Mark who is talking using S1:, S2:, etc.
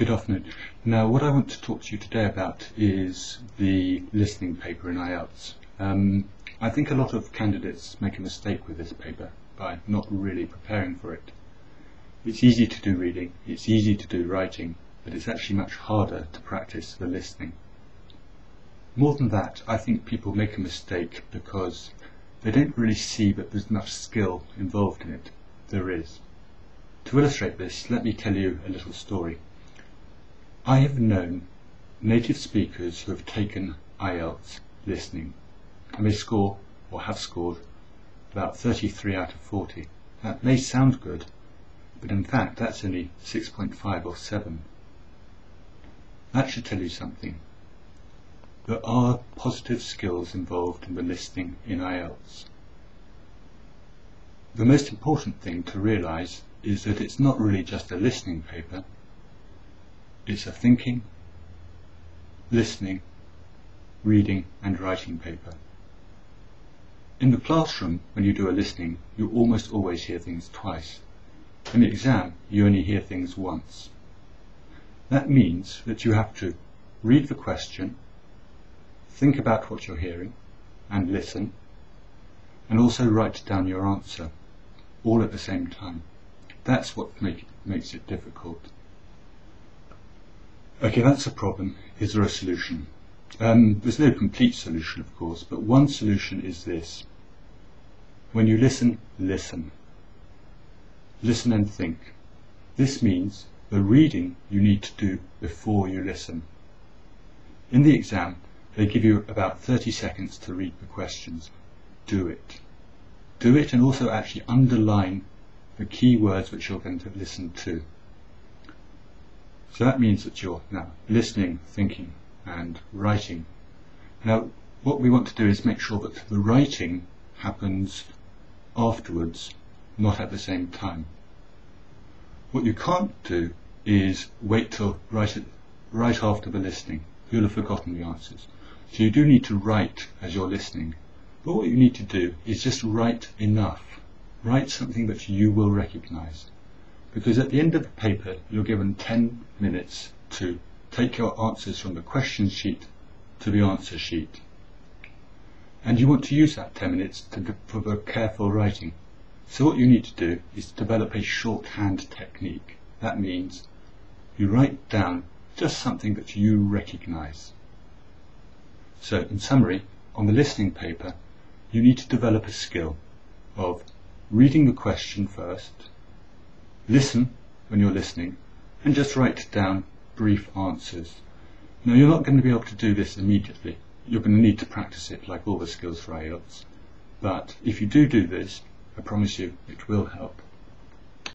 S1: Good afternoon. Now, what I want to talk to you today about is the listening paper in IELTS. I think a lot of candidates make a mistake with this paper by not really preparing for it. It's easy to do reading, it's easy to do writing, but it's actually much harder to practice the listening. More than that, I think people make a mistake because they don't really see that there's much skill involved in it. There is. To illustrate this, let me tell you a little story. I have known native speakers who have taken IELTS listening, and they score, or have scored, about 33 out of 40. That may sound good, but in fact that's only 6.5 or 7. That should tell you something. There are positive skills involved in the listening in IELTS. The most important thing to realise is that it's not really just a listening paper. It's a thinking, listening, reading and writing paper. In the classroom, when you do a listening, you almost always hear things twice. In the exam, you only hear things once. That means that you have to read the question, think about what you're hearing, and listen, and also write down your answer, all at the same time. That's what makes it difficult. Okay, that's a problem. Is there a solution? There's no complete solution, of course, but one solution is this. When you listen, listen. Listen and think. This means the reading you need to do before you listen. In the exam, they give you about 30 seconds to read the questions. Do it. Do it and also actually underline the key words which you're going to listen to. So that means that you're now listening, thinking and writing. Now what we want to do is make sure that the writing happens afterwards, not at the same time. What you can't do is wait till right after the listening. You'll have forgotten the answers. So you do need to write as you're listening. But what you need to do is just write enough. Write something that you will recognise. Because at the end of the paper, you're given 10 minutes to take your answers from the question sheet to the answer sheet. And you want to use that 10 minutes for the careful writing. So what you need to do is develop a shorthand technique. That means you write down just something that you recognise. So in summary, on the listening paper, you need to develop a skill of reading the question first, listen when you're listening, and just write down brief answers. Now you're not going to be able to do this immediately. You're going to need to practice it like all the skills for IELTS. But if you do this, I promise you it will help.